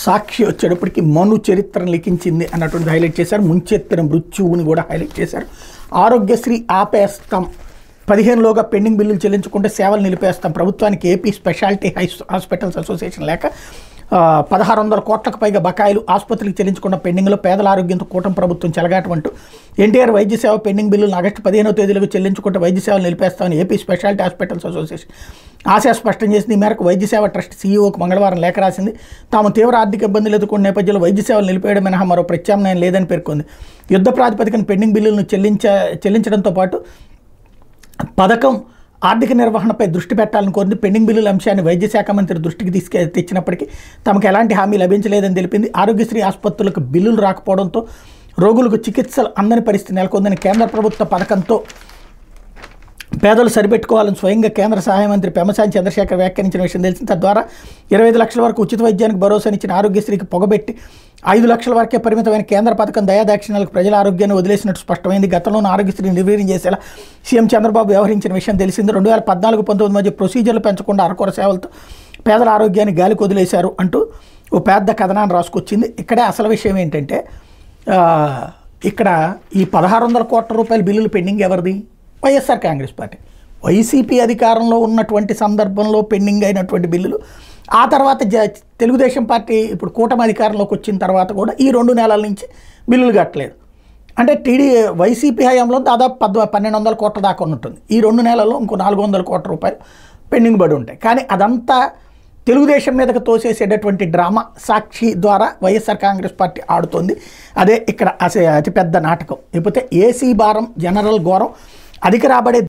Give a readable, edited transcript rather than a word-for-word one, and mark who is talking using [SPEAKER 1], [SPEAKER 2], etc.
[SPEAKER 1] సాక్షి వచ్చేటప్పటికి మను చరిత్రను లిఖించింది అన్నటువంటి హైలైట్ చేశారు. ముంచెత్తిన మృత్యువుని కూడా హైలైట్ చేశారు. ఆరోగ్యశ్రీ ఆపేస్తాం, 15లోగా పెండింగ్ బిల్లులు చెల్లించుకుంటే సేవలు నిలిపేస్తాం. ప్రభుత్వానికి ఏపీ స్పెషాలిటీ హాస్పిటల్స్ అసోసియేషన్ లేక 1600 కోట్లకు పైగా బకాయిలు ఆసుపత్రికి చెల్లించుకున్న పెండింగ్లో పేదల ఆరోగ్యంతో కూటమి ప్రభుత్వం చెలగాటమంటూ ఎన్టీఆర్ వైద్య సేవ పెండింగ్ బిల్లులను ఆగస్టు 15వ తేదీలకు చెల్లించుకుంటే వైద్య సేవలు నిలిపేస్తామని ఏపీ స్పెషాలిటీ హాస్పిటల్స్ అసోసియేషన్ ఆశ స్పష్టం చేసింది. ఈ మేరకు వైద్య సేవ ట్రస్ట్ సీఈఓకి మంగళవారం లేఖ రాసింది. తాము తీవ్ర ఆర్థిక ఇబ్బందులు ఎదుర్కొన్న నేపథ్యంలో వైద్య సేవలు నిలిపేయడం మినహా మరో ప్రత్యామ్నాయం లేదని పేర్కొంది. యుద్ధ ప్రాతిపదికన పెండింగ్ బిల్లులను చెల్లించడంతో పాటు పథకం ఆర్థిక నిర్వహణపై దృష్టి పెట్టాలని కోరింది. పెండింగ్ బిల్లుల అంశాన్ని వైద్య శాఖ మంత్రి దృష్టికి తెచ్చినప్పటికీ తమకు ఎలాంటి హామీ లభించలేదని తెలిపింది. ఆరోగ్యశ్రీ ఆసుపత్రులకు బిల్లులు రాకపోవడంతో రోగులకు చికిత్సలు అందని పరిస్థితి నెలకొందని కేంద్ర ప్రభుత్వ పథకంతో పేదలు సరిపెట్టుకోవాలని స్వయంగా కేంద్ర సహాయ మంత్రి పెమ్మసాని చంద్రశేఖర్ వ్యాఖ్యానించిన విషయం తెలిసింది. తద్వారా 25 లక్షల వరకు ఉచిత వైద్యానికి భరోసానిచ్చిన ఆరోగ్యశ్రీకి పొగబెట్టి 5 లక్షల వరకే పరిమితమైన కేంద్ర పథకం దయాదాక్షిణ్యాలకు ప్రజల ఆరోగ్యాన్ని వదిలేసినట్టు స్పష్టమైంది. గతంలోనూ ఆరోగ్యశ్రీని నిర్వీర్యం చేసేలా సీఎం చంద్రబాబు వ్యవహరించిన విషయం తెలిసింది. 2014-19 మధ్య ప్రొసీజర్లు పెంచకుండా అరకొర సేవలతో పేదల ఆరోగ్యాన్ని గాలికి వదిలేశారు అంటూ ఓ పెద్ద కథనాన్ని రాసుకొచ్చింది. ఇక్కడే అసలు విషయం ఏంటంటే ఇక్కడ ఈ 1600 కోట్ల రూపాయల బిల్లులు పెండింగ్ ఎవరిది? వైఎస్ఆర్ కాంగ్రెస్ పార్టీ. వైసీపీ అధికారంలో ఉన్నటువంటి సందర్భంలో పెండింగ్ అయినటువంటి బిల్లులు ఆ తర్వాత తెలుగుదేశం పార్టీ ఇప్పుడు కూటమి అధికారంలోకి వచ్చిన తర్వాత కూడా ఈ 2 నెలల నుంచి బిల్లులు కట్టలేదు. అంటే వైసీపీ హయాంలో దాదాపు 1200 కోట్ల దాకా ఉంటుంది. ఈ 2 నెలల్లో ఇంకో 400 కోట్ల రూపాయలు పెండింగ్ పడి ఉంటాయి. కానీ అదంతా తెలుగుదేశం మీదకి తోసేసేటటువంటి డ్రామా సాక్షి ద్వారా వైఎస్ఆర్ కాంగ్రెస్ పార్టీ ఆడుతోంది. అదే ఇక్కడ అతిపెద్ద నాటకం. లేకపోతే ఏసీ భారం జనరల్ ఘోరం, అధిక రాబడే